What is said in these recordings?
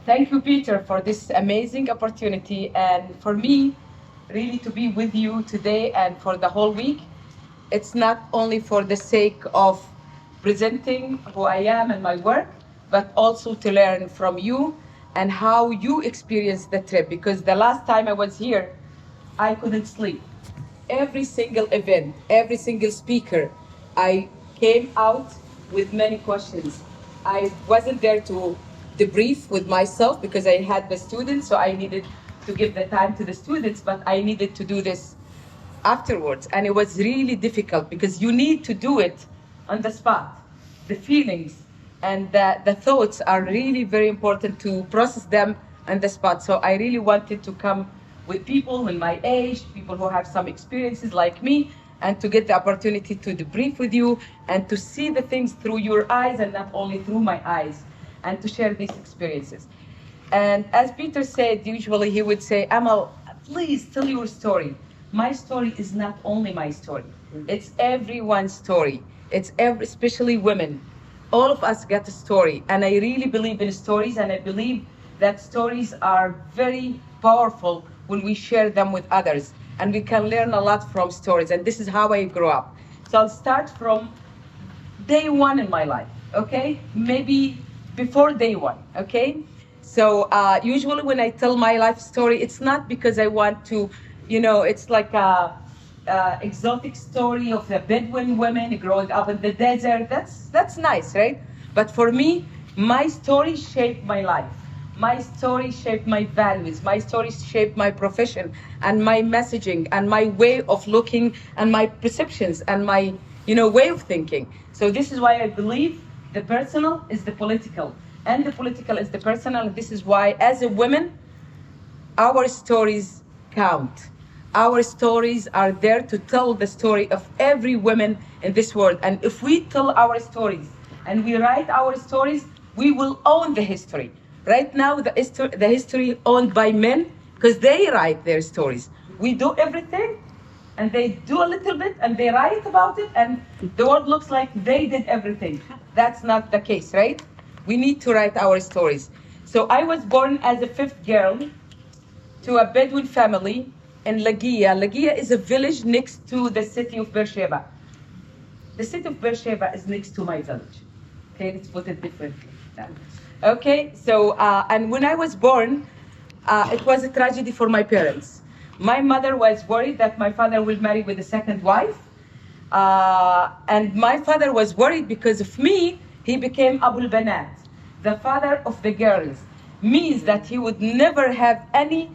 Thank you, Peter, for this amazing opportunity, and for me, really to be with you today and for the whole week. It's not only for the sake of presenting who I am and my work, but also to learn from you and how you experienced the trip. Because the last time I was here, I couldn't sleep. Every single event, every single speaker, I came out with many questions. I wasn't there to debrief with myself because I had the students, so I needed to give the time to the students, but I needed to do this afterwards. And it was really difficult because you need to do it on the spot. The feelings and the thoughts are really very important to process them on the spot. So I really wanted to come with people in my age, people who have some experiences like me, and to get the opportunity to debrief with you and to see the things through your eyes and not only through my eyes, and to share these experiences. And as Peter said, usually he would say, Amal, please tell your story. My story is not only my story. It's everyone's story. It's especially women. All of us got a story. And I really believe in stories, and I believe that stories are very powerful when we share them with others. And we can learn a lot from stories. And this is how I grew up. So I'll start from day one in my life, okay? Maybe before day one, okay? So usually when I tell my life story, it's not because I want to, it's like a exotic story of the Bedouin women growing up in the desert. That's nice, right? But for me, my story shaped my life. My story shaped my values. My story shaped my profession and my messaging and my way of looking and my perceptions and my, way of thinking. So this is why I believe the personal is the political and the political is the personal. And this is why, as a woman, our stories count. Our stories are there to tell the story of every woman in this world. And if we tell our stories and we write our stories, we will own the history. Right now, the history owned by men because they write their stories. We do everything, and they do a little bit, and they write about it, and the world looks like they did everything. That's not the case, right? We need to write our stories. So I was born as a fifth girl to a Bedouin family in Lagia. Lagia is a village next to the city of Beersheba. The city of Beersheba is next to my village. Okay, let's put it differently. Okay, so, and when I was born, it was a tragedy for my parents. My mother was worried that my father will marry with a second wife. And my father was worried because of me, he became Abul Banat, the father of the girls. Means that he would never have any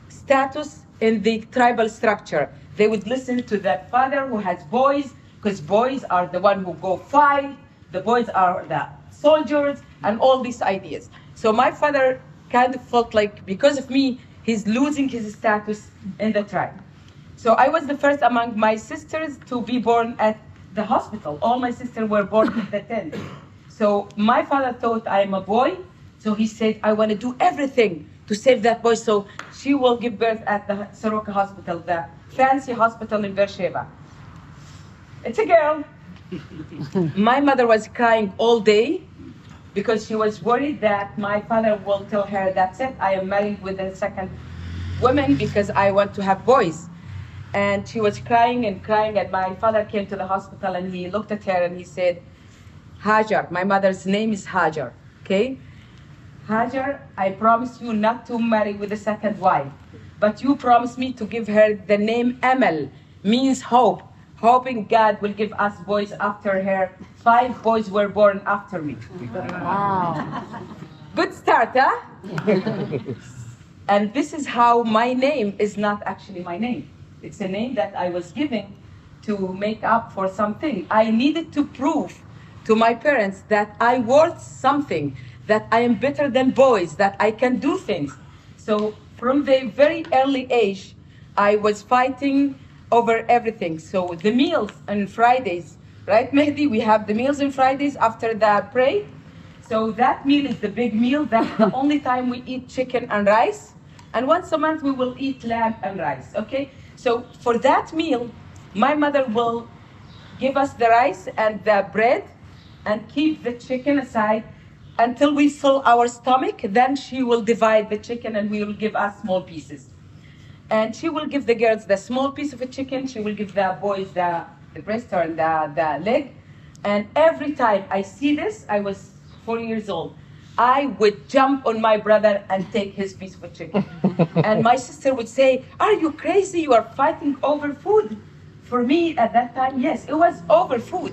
status in the tribal structure. They would listen to that father who has boys, because boys are the one who go fight, the boys are the soldiers, and all these ideas. So my father kind of felt like, because of me, he's losing his status in the tribe. So I was the first among my sisters to be born at the hospital. All my sisters were born in the tent. So my father thought I am a boy, so he said, I want to do everything to save that boy, so she will give birth at the Soroka hospital, the fancy hospital in Beersheba. It's a girl. My mother was crying all day because she was worried that my father will tell her, that's it, I am married with a second woman because I want to have boys. And she was crying and crying, and my father came to the hospital and he looked at her and he said, Hajar, my mother's name is Hajar, okay? Hajar, I promise you not to marry with a second wife, but you promise me to give her the name Amal, means hope. Hoping God will give us boys after her. 5 boys were born after me. Wow. Good start, huh? And this is how my name is not actually my name. It's a name that I was given to make up for something. I needed to prove to my parents that I worth something, that I am better than boys, that I can do things. So from the very early age, I was fighting over everything. So the meals on Fridays, right, Mehdi? We have the meals on Fridays after the prayer. So that meal is the big meal. That's the only time we eat chicken and rice. And once a month we will eat lamb and rice, okay? So for that meal, my mother will give us the rice and the bread and keep the chicken aside until we fill our stomach. Then she will divide the chicken and we will give us small pieces. And she will give the girls the small piece of a chicken. She will give the boys the breast or the leg. And every time I see this, I was 4 years old, I would jump on my brother and take his piece of a chicken. And my sister would say, "Are you crazy? You are fighting over food." For me at that time, yes, it was over food.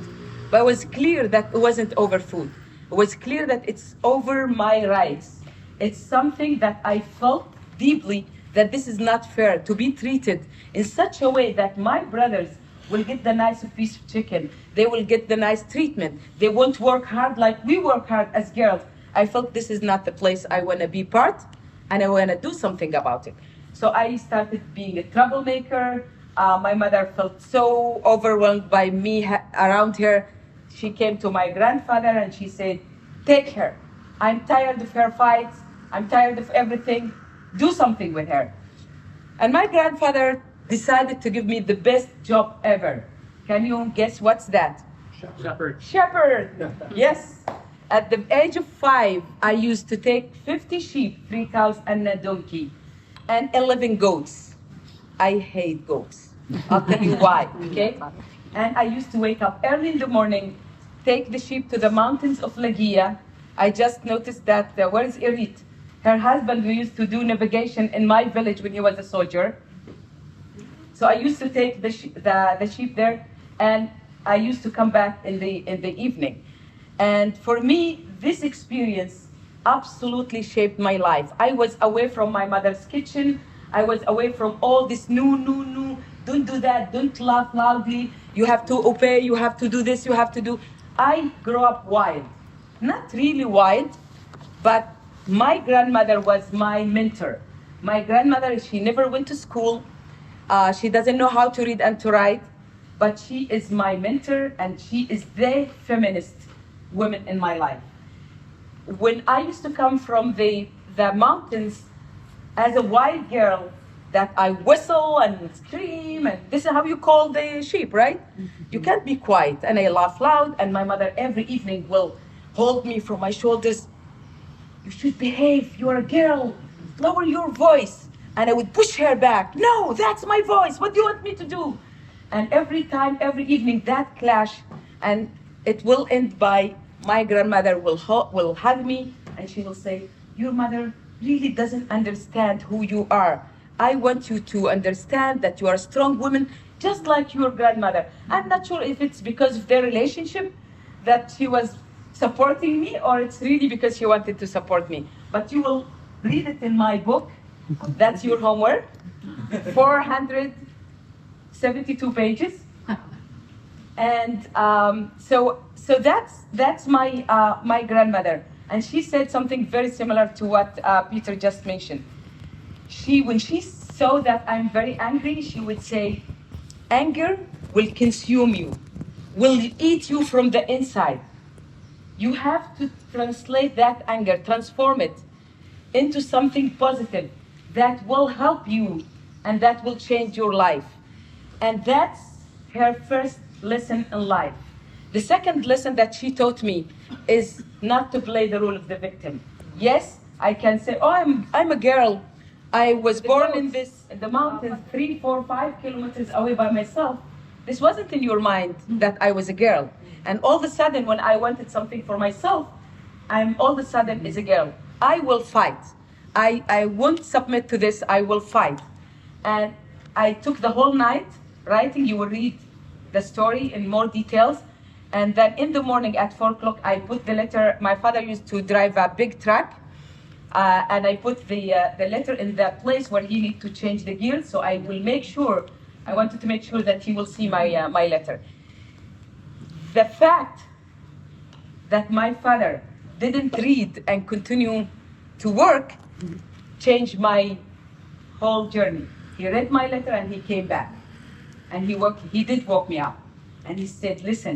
But it was clear that it wasn't over food. It was clear that it's over my rights. It's something that I felt deeply, that this is not fair to be treated in such a way that my brothers will get the nice piece of chicken. They will get the nice treatment. They won't work hard like we work hard as girls. I felt this is not the place I want to be part, and I want to do something about it. So I started being a troublemaker. My mother felt so overwhelmed by me around her. She came to my grandfather and she said, "Take her. I'm tired of her fights. I'm tired of everything. Do something with her." And my grandfather decided to give me the best job ever. Can you guess what's that? Shepherd. Shepherd. Yes. At the age of 5, I used to take 50 sheep, 3 cows, and a donkey, and 11 goats. I hate goats. I'll tell you why, okay? And I used to wake up early in the morning, take the sheep to the mountains of Lagia. I just noticed that, where is Irit? Her husband, who used to do navigation in my village when he was a soldier. So I used to take the sheep there, and I used to come back in the evening. And for me, this experience absolutely shaped my life. I was away from my mother's kitchen. I was away from all this no, don't do that, don't laugh loudly, you have to obey, you have to do this, you have to do. I grew up wild. Not really wild, but my grandmother was my mentor. My grandmother, she never went to school. She doesn't know how to read and to write, but she is my mentor, and she is the feminist woman in my life. When I used to come from the mountains as a wild girl, that I whistle and scream, and this is how you call the sheep, right? You can't be quiet. And I laugh loud, and my mother every evening will hold me from my shoulders. "You should behave, you're a girl, lower your voice." And I would push her back. "No, that's my voice, what do you want me to do?" And every time, every evening, that clash, and it will end by my grandmother will hug me, and she will say, "Your mother really doesn't understand who you are. I want you to understand that you are a strong woman, just like your grandmother." I'm not sure if it's because of their relationship that she was supporting me, or it's really because she wanted to support me. But you will read it in my book. That's your homework. 472 pages. And so that's my grandmother. And she said something very similar to what Peter just mentioned. When she saw that I'm very angry, she would say, "Anger will consume you, will eat you from the inside. You have to translate that anger, transform it into something positive that will help you and that will change your life." And that's her first lesson in life. The second lesson that she taught me is not to play the role of the victim. Yes, I can say, "Oh, I'm a girl. I was born in the mountains 3, 4, 5 kilometers away by myself." This wasn't in your mind that I was a girl. And all of a sudden, when I wanted something for myself, I'm all of a sudden is a girl. I will fight. I won't submit to this. I will fight. And I took the whole night writing. You will read the story in more details. And then in the morning at 4 o'clock, I put the letter. My father used to drive a big truck. And I put the letter in the place where he needs to change the gears. So I wanted to make sure that he will see my letter. The fact that my father didn't read and continue to work changed my whole journey. He read my letter and he came back. And he did woke me up. And he said, "Listen,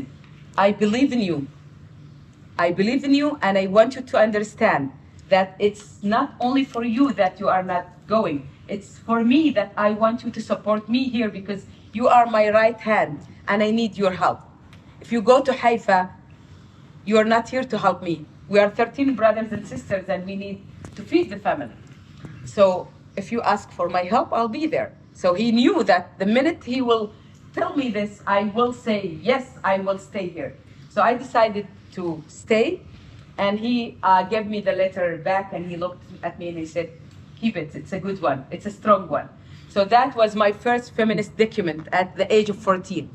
I believe in you. I believe in you, and I want you to understand that it's not only for you that you are not going. It's for me that I want you to support me here because you are my right hand and I need your help. If you go to Haifa, you are not here to help me. We are 13 brothers and sisters, and we need to feed the family. So if you ask for my help, I'll be there. So he knew that the minute he will tell me this, I will say, yes, I will stay here. So I decided to stay, and he gave me the letter back, and he looked at me and he said, keep it, it's a good one, it's a strong one. So that was my first feminist document at the age of 14.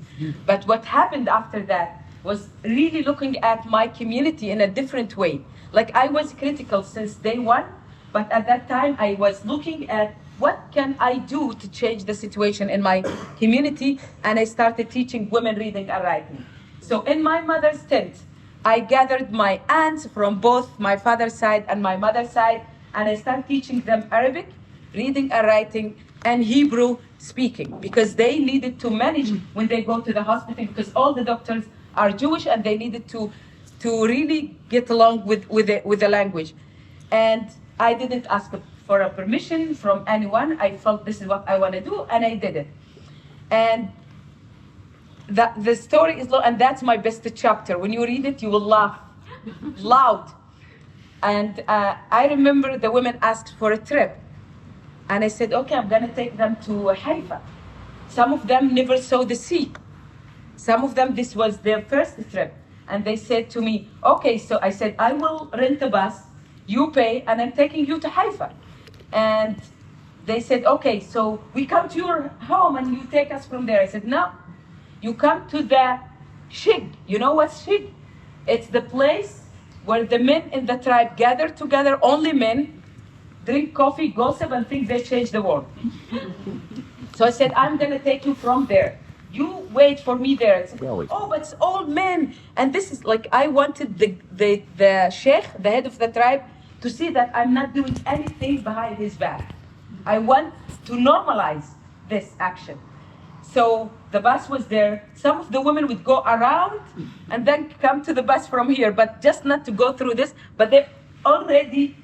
But what happened after that was really looking at my community in a different way. Like, I was critical since day one, but at that time I was looking at what can I do to change the situation in my community, and I started teaching women reading and writing. So in my mother's tent, I gathered my aunts from both my father's side and my mother's side, and I started teaching them Arabic, reading and writing, and Hebrew speaking, because they needed to manage when they go to the hospital, because all the doctors are Jewish, and they needed to really get along with the language. And I didn't ask for a permission from anyone. I felt this is what I want to do, and I did it. And the story is long, and that's my best chapter. When you read it, you will laugh loud. And I remember the women asked for a trip. And I said, okay, I'm going to take them to Haifa. Some of them never saw the sea. Some of them, this was their first trip. And they said to me, okay, so I said, I will rent a bus, you pay, and I'm taking you to Haifa. And they said, okay, so we come to your home and you take us from there. I said, no, you come to the shig. You know what's shig? It's the place where the men in the tribe gather together, only men, drink coffee, gossip, and think they change the world. So I said, I'm going to take you from there. You wait for me there. I said, oh, but it's all men. And this is like, I wanted the sheikh, the head of the tribe, to see that I'm not doing anything behind his back. I want to normalize this action. So the bus was there. Some of the women would go around and then come to the bus from here, but just not to go through this, but they already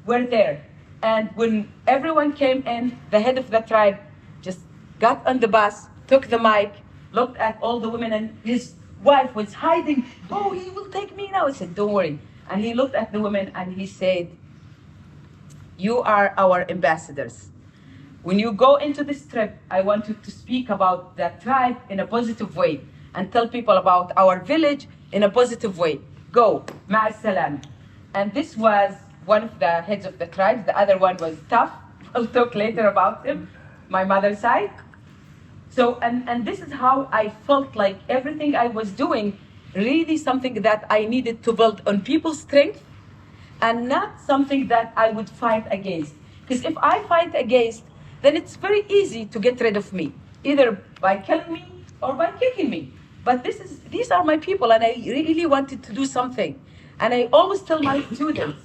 were there. And when everyone came in, the head of the tribe just got on the bus, took the mic, looked at all the women, and his wife was hiding. Oh, he will take me now. I said, don't worry. And he looked at the women and he said, you are our ambassadors. When you go into this trip, I want you to speak about the tribe in a positive way and tell people about our village in a positive way. Go, ma'a salam. And this was one of the heads of the tribes. The other one was tough. We'll talk later about him, my mother's side. So, and this is how I felt like everything I was doing, really something that I needed to build on people's strength and not something that I would fight against. Because if I fight against, then it's very easy to get rid of me, either by killing me or by kicking me. But these are my people, and I really wanted to do something. And I always tell my students,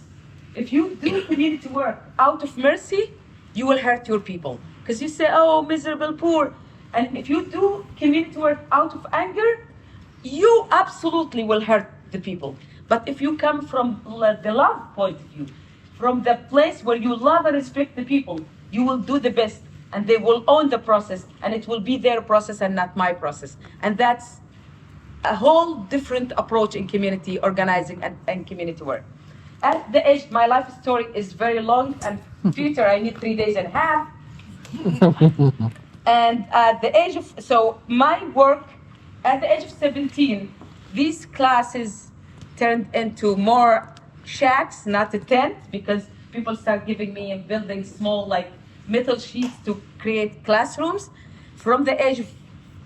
if you do community work out of mercy, you will hurt your people. Because you say, oh, miserable, poor. And if you do community work out of anger, you absolutely will hurt the people. But if you come from the love point of view, from the place where you love and respect the people, you will do the best, and they will own the process, and it will be their process and not my process. And that's a whole different approach in community organizing and community work. At the age, my life story is very long, and future I need 3 days and a half. And at the age of, so my work, at the age of 17, these classes turned into more shacks, not a tent, because people start giving me and building small like metal sheets to create classrooms. From the age of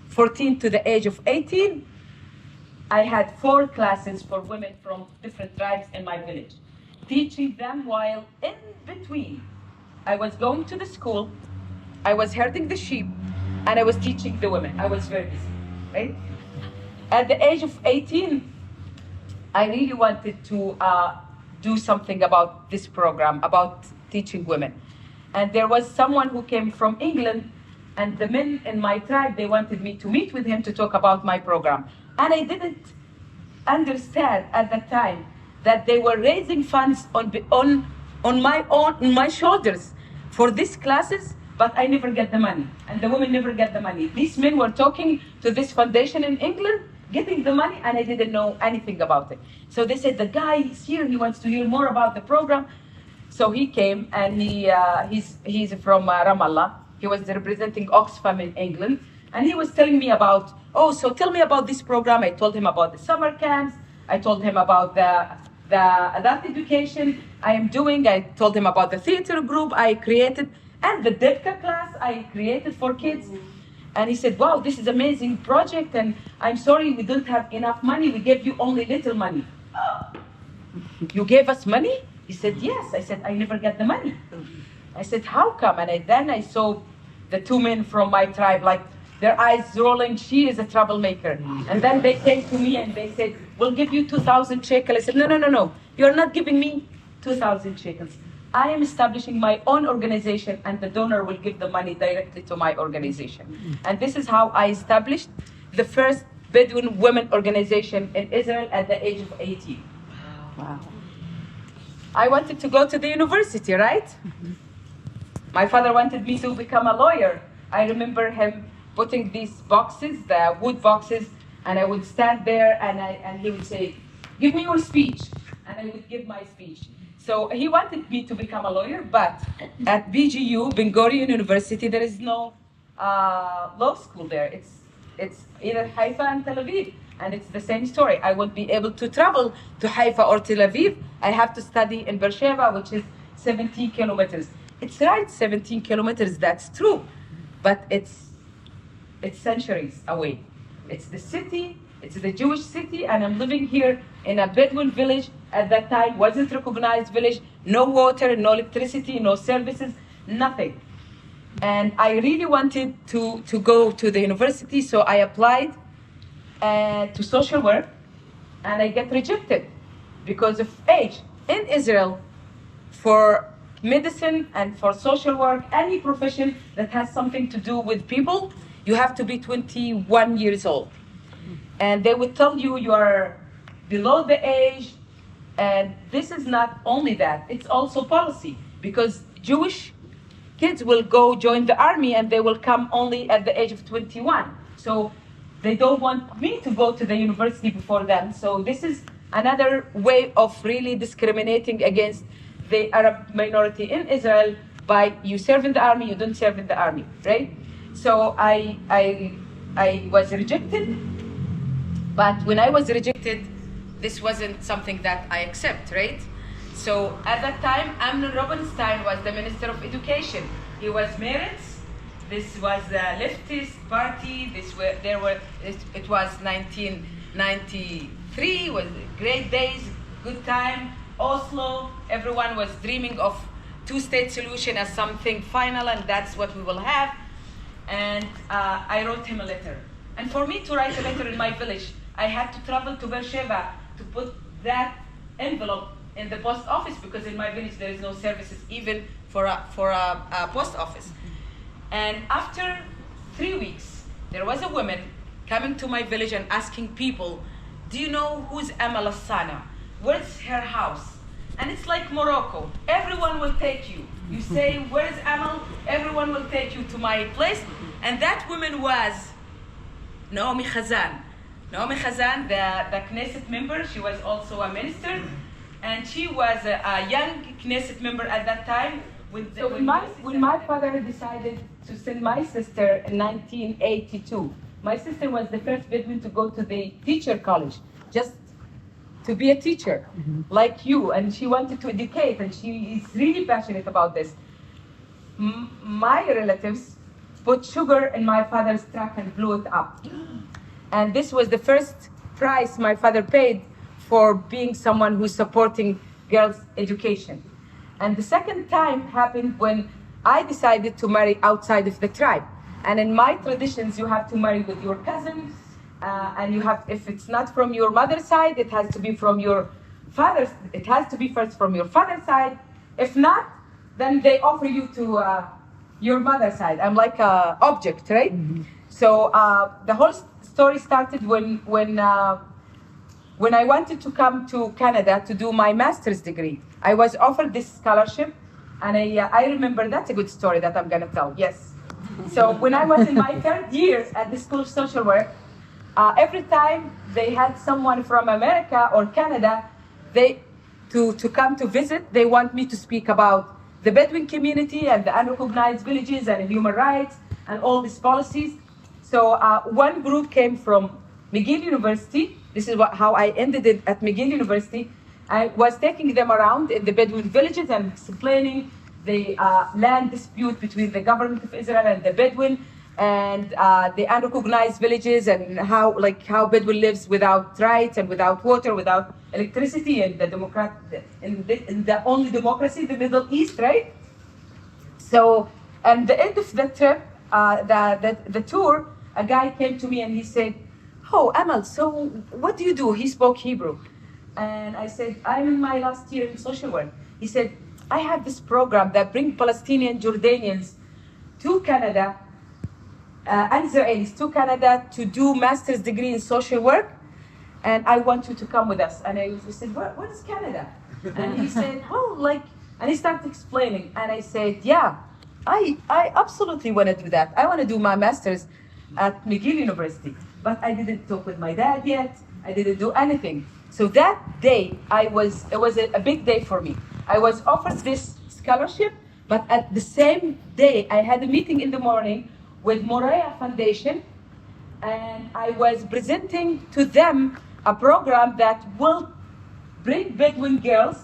14 to the age of 18, I had 4 classes for women from different tribes in my village, teaching them while in between. I was going to the school, I was herding the sheep, and I was teaching the women. I was very busy, right? At the age of 18, I really wanted to do something about this program, about teaching women. And there was someone who came from England, and the men in my tribe, they wanted me to meet with him to talk about my program. And I didn't understand at that time that they were raising funds on my shoulders for these classes, but I never get the money, and the women never get the money. These men were talking to this foundation in England, getting the money, and I didn't know anything about it. So they said, the guy is here, he wants to hear more about the program. So he came, and he's from Ramallah. He was representing Oxfam in England, and he was telling me about, oh, so tell me about this program. I told him about the summer camps. I told him about the adult education I am doing. I told him about the theater group I created, and the DEPCA class I created for kids. And he said, wow, this is an amazing project, and I'm sorry we don't have enough money. We gave you only little money. You gave us money? He said, yes. I said, I never got the money. I said, how come? And then I saw the two men from my tribe, like their eyes rolling, she is a troublemaker. And then they came to me and they said, we'll give you 2,000 shekels. I said, no. You're not giving me 2,000 shekels. I am establishing my own organization, and the donor will give the money directly to my organization. And this is how I established the first Bedouin women organization in Israel at the age of 18. Wow. I wanted to go to the university, right? My father wanted me to become a lawyer. I remember him putting these boxes, the wood boxes, and I would stand there and he would say, give me your speech. And I would give my speech. So he wanted me to become a lawyer, but at BGU, Ben Gurion University, there is no law school there. It's either Haifa and Tel Aviv, and it's the same story. I won't be able to travel to Haifa or Tel Aviv. I have to study in Beersheba, which is 17 kilometers. It's right, 17 kilometers, that's true, but it's centuries away. It's the city, it's the Jewish city, and I'm living here in a Bedouin village. At that time, wasn't recognized village, no water, no electricity, no services, nothing. And I really wanted to go to the university, so I applied to social work, and I get rejected because of age. In Israel, for medicine and for social work, any profession that has something to do with people, you have to be 21 years old. And they would tell you you are below the age. And this is not only that, it's also policy, because Jewish kids will go join the army and they will come only at the age of 21. So they don't want me to go to the university before them. So this is another way of really discriminating against the Arab minority in Israel by you serve in the army, you don't serve in the army, right? So I was rejected, but when I was rejected, this wasn't something that I accept, right? So at that time, Amnon Rubinstein was the Minister of Education. He was Meretz. This was the leftist party. It was 1993, was great days, good time. Oslo, everyone was dreaming of two-state solution as something final, and that's what we will have. And I wrote him a letter. And for me to write a letter in my village, I had to travel to Beersheba to put that envelope in the post office, because in my village there is no services even for a post office. And after 3 weeks, there was a woman coming to my village and asking people, do you know who's Amal Elsana? Where's her house? And it's like Morocco. Everyone will take you. You say, where's Amal? Everyone will take you to my place. And that woman was Naomi Khazan. Naomi Khazan, the Knesset member, she was also a minister, and she was a young Knesset member at that time. When my father decided to send my sister in 1982, my sister was the first Bedouin to go to the teacher college, just to be a teacher, like you, and she wanted to educate, and she is really passionate about this. My relatives put sugar in my father's truck and blew it up. And this was the first price my father paid for being someone who's supporting girls' education. And the second time happened when I decided to marry outside of the tribe. And in my traditions, you have to marry with your cousin, and you have, if it's not from your mother's side, it has to be from your father's, it has to be first from your father's side. If not, then they offer you to your mother's side. I'm like an object, right? Mm-hmm. So the whole story started when I wanted to come to Canada to do my master's degree. I was offered this scholarship, and I remember, that's a good story that I'm gonna tell, yes. So when I was in my third year at the School of Social Work, every time they had someone from America or Canada, to come to visit, they want me to speak about the Bedouin community and the unrecognized villages and human rights and all these policies. So one group came from McGill University. This is how I ended it at McGill University. I was taking them around in the Bedouin villages and explaining the land dispute between the government of Israel and the Bedouin, and the unrecognized villages, and how Bedouin lives without rights and without water, without electricity, and in the only democracy, the Middle East, right? So, at the end of the trip, the tour, a guy came to me and he said, "Oh, Amal, so what do you do?" He spoke Hebrew. And I said, "I'm in my last year in social work." He said, "I have this program that brings Palestinian Jordanians to Canada, and Israelis to Canada to do master's degree in social work, and I want you to come with us." And I said, what is Canada? And he said, and he started explaining. And I said, "Yeah, I absolutely want to do that. I want to do my master's at McGill University." But I didn't talk with my dad yet. I didn't do anything. So that day, it was a big day for me. I was offered this scholarship, but at the same day, I had a meeting in the morning with Moriah Foundation, and I was presenting to them a program that will bring Bedouin girls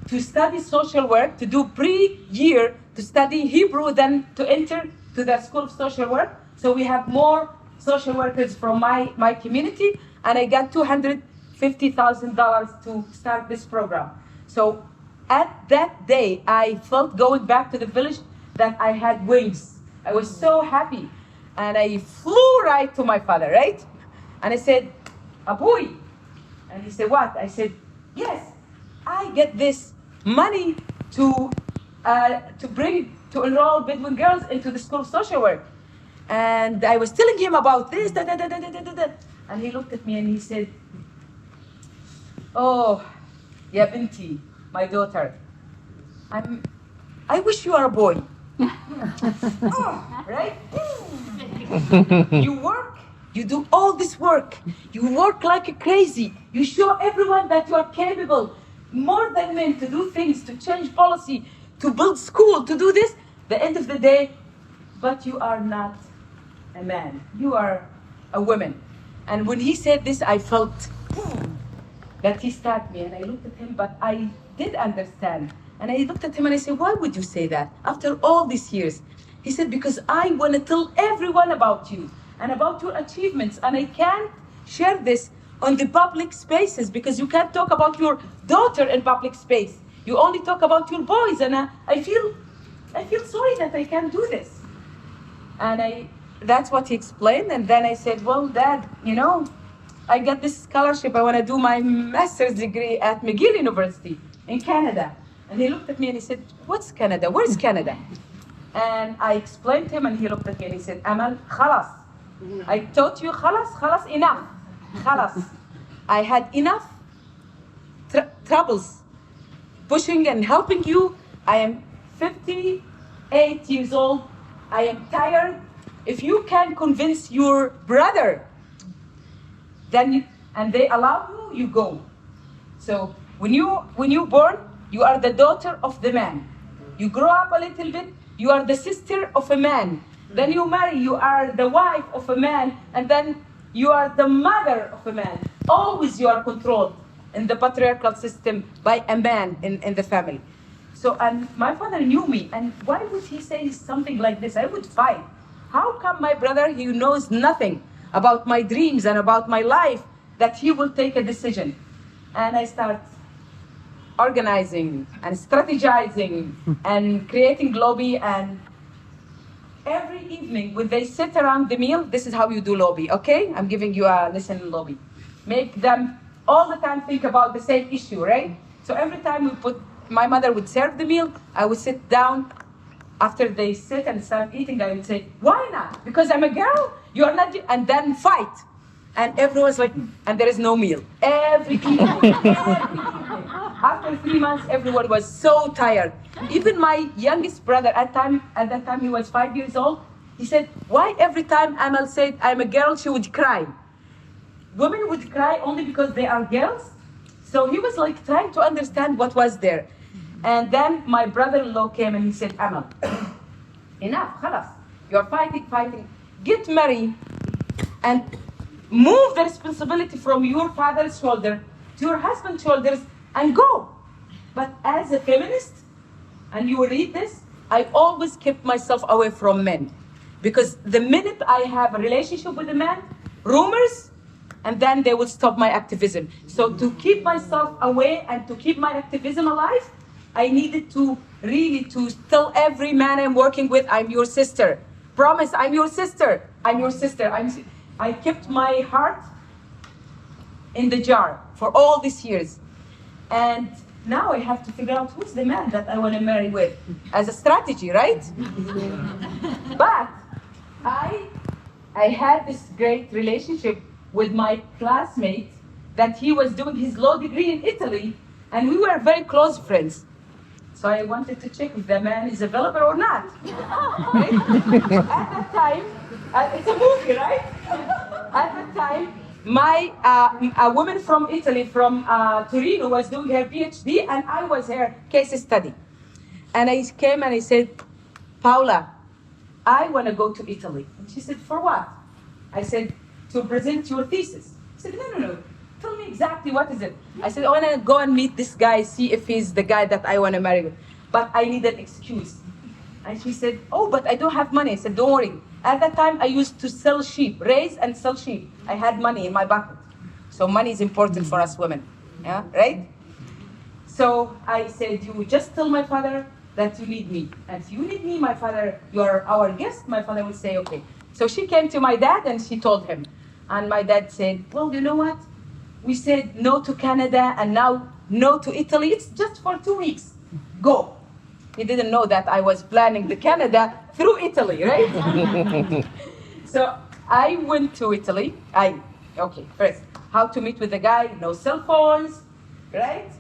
to study social work, to do pre-year, to study Hebrew, then to enter to the School of Social Work. So we have more social workers from my community, and I got $250,000 to start this program. So at that day, I felt going back to the village that I had wings. I was so happy. And I flew right to my father, right? And I said, "Aboy." And he said, "What?" I said, "Yes, I get this money to enroll Bedouin girls into the School of Social Work." And I was telling him about this, and he looked at me and he said, "Oh, ya binti, my daughter, I wish you are a boy." Oh, right? You work, you do all this work, you work like crazy, you show everyone that you are capable, more than men, to do things, to change policy, to build school, to do this. The end of the day, but you are not a man, you are a woman. And when he said this, I felt that he stabbed me, and I looked at him, but I did understand. And I looked at him and I said, "Why would you say that after all these years?" He said, "Because I want to tell everyone about you and about your achievements, and I can't share this on the public spaces because you can't talk about your daughter in public space. You only talk about your boys, and I feel sorry that I can't do this." And that's what he explained. And then I said, "Well, Dad, I got this scholarship. I want to do my master's degree at McGill University in Canada." And he looked at me and he said, "What's Canada? Where's Canada?" And I explained to him, and he looked at me and he said, "Amal, khalas. I taught you khalas, enough. Khalas. I had enough troubles pushing and helping you. I am 58 years old. I am tired. If you can convince your brother, and they allow you, you go. So when you born, you are the daughter of the man. You grow up a little bit, you are the sister of a man. Then you marry, you are the wife of a man, and then you are the mother of a man. Always you are controlled in the patriarchal system by a man in the family." So, and my father knew me, and why would he say something like this? I would fight. How come my brother, he knows nothing about my dreams and about my life, that he will take a decision? And I start organizing and strategizing and creating lobby. And every evening when they sit around the meal, this is how you do lobby, okay? I'm giving you a lesson in lobby. Make them all the time think about the same issue, right? So every time my mother would serve the meal, I would sit down. After they sit and start eating, I would say, "Why not? Because I'm a girl? You are not," and then fight. And everyone's like, and there is no meal. Every evening. After 3 months, everyone was so tired. Even my youngest brother, at that time he was 5 years old, he said, "Why every time Amal said I'm a girl, she would cry?" women would cry only because they are girls. So he was like trying to understand what was there. And then my brother-in-law came and he said, Amal, enough, khalas. You're fighting. Get married and move the responsibility from your father's shoulder to your husband's shoulders and go. But as a feminist, and you will read this, I always kept myself away from men. Because the minute I have a relationship with a man, rumors, and then they will stop my activism. So to keep myself away and to keep my activism alive, I needed to really to tell every man I'm working with, I'm your sister. Promise, I'm your sister. I'm your sister. I kept my heart in the jar for all these years. And now I have to figure out who's the man that I want to marry with as a strategy, right? But I had this great relationship with my classmate that he was doing his law degree in Italy, and we were very close friends. So I wanted to check if the man is available or not. Right? At that time, it's a movie, right? At that time, a woman from Italy, from Torino, was doing her PhD, and I was her case study. And I came and I said, Paula, I want to go to Italy. And she said, for what? I said, to present your thesis. She said, no. Tell me exactly what is it. I said, I want to go and meet this guy, see if he's the guy that I want to marry with. But I need an excuse. And she said, oh, but I don't have money. I said, don't worry. At that time, I used to sell sheep, raise and sell sheep. I had money in my pocket. So money is important for us women, yeah, right? So I said, you just tell my father that you need me. And if you need me, my father, you're our guest, my father will say, okay. So she came to my dad and she told him. And my dad said, well, you know what? We said no to Canada and now no to Italy. It's just for 2 weeks. Go. He didn't know that I was planning the Canada through Italy, right? So I went to Italy. First, how to meet with the guy, no cell phones, right?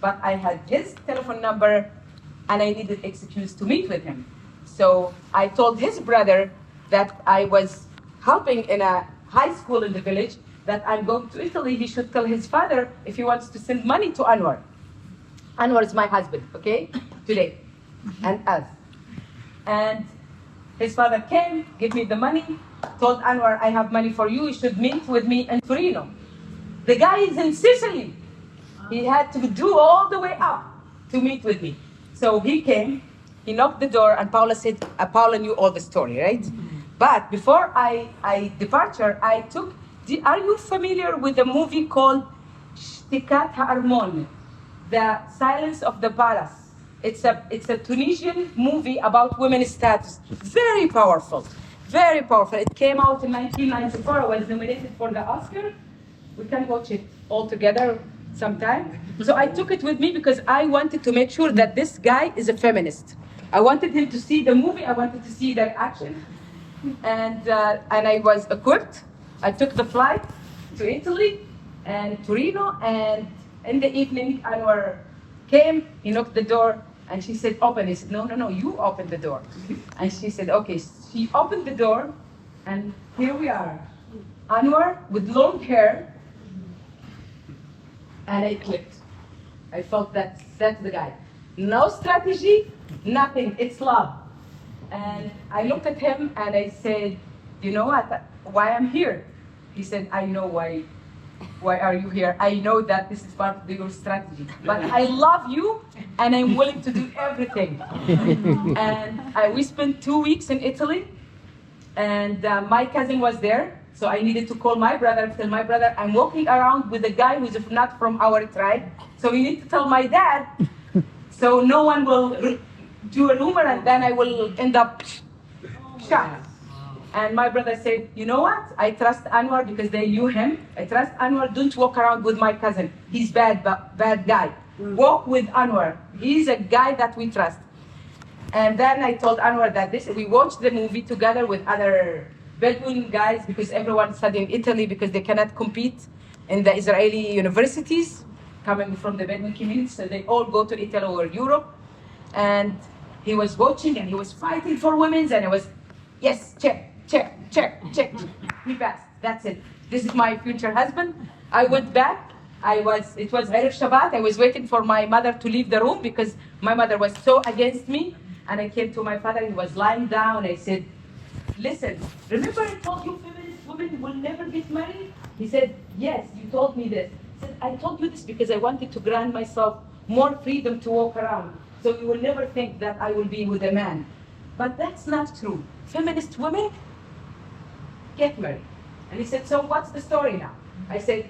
But I had his telephone number and I needed excuse to meet with him. So I told his brother that I was helping in a high school in the village, that I'm going to Italy. He should tell his father if he wants to send money to Anwar. Anwar is my husband, okay, today, and us. And his father came, gave me the money, told Anwar, I have money for you should meet with me in Torino. The guy is in Sicily. He had to do all the way up to meet with me. So he came, he knocked the door, and Paula said, Paula knew all the story, right? But before I departure, I took, are you familiar with a movie called Shtikat Ha'armon, The Silence of the Palace? It's a Tunisian movie about women's status. Very powerful, very powerful. It came out in 1994, was nominated for the Oscar. We can watch it all together sometime. So I took it with me because I wanted to make sure that this guy is a feminist. I wanted him to see the movie, I wanted to see their action. And I was equipped. I took the flight to Italy and Torino, and in the evening, Anwar came, he knocked the door, and she said, open. He said, no, you open the door. And she said, okay. She opened the door, and here we are. Anwar with long hair, and I clicked. I felt that's the guy. No strategy, nothing, it's love. And I looked at him and I said, you know what, why I'm here? He said, I know why are you here? I know that this is part of your strategy, but I love you and I'm willing to do everything. And we spent 2 weeks in Italy, and my cousin was there, so I needed to call my brother, tell my brother, I'm walking around with a guy who's not from our tribe, so you need to tell my dad, so no one will do a rumor and then I will end up shot. And my brother said, you know what? I trust Anwar because they knew him. I trust Anwar. Don't walk around with my cousin. He's bad guy. Walk with Anwar. He's a guy that we trust. And then I told Anwar that we watched the movie together with other Bedouin guys because everyone studying Italy because they cannot compete in the Israeli universities coming from the Bedouin community. So they all go to Italy or Europe. And he was watching and he was fighting for women, and it was, yes, check. He passed, that's it. this is my future husband. I went back. It was Erev Shabbat. I was waiting for my mother to leave the room because my mother was so against me. And I came to my father. He was lying down. I said, listen, remember I told you feminist women will never get married? He said, yes, you told me this. I said, I told you this because I wanted to grant myself more freedom to walk around. So you will never think that I will be with a man. But that's not true. Feminist women get married. And he said, so what's the story now? I said,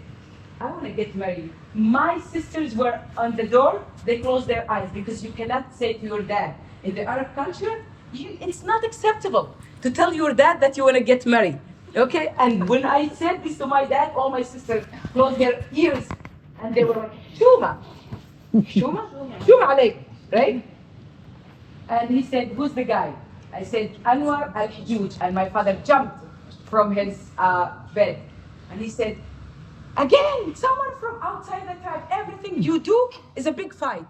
I want to get married. My sisters were on the door. They closed their eyes because you cannot say to your dad, in the Arab culture, it's not acceptable to tell your dad that you want to get married. Okay? And when I said this to my dad, all my sisters closed their ears. And they were like, Shuma. Shuma? Shuma alayk. Right? And he said, who's the guy? I said, Anwar Alh'ooj. And my father jumped from his bed. And he said, again, someone from outside the tribe. Everything you do is a big fight.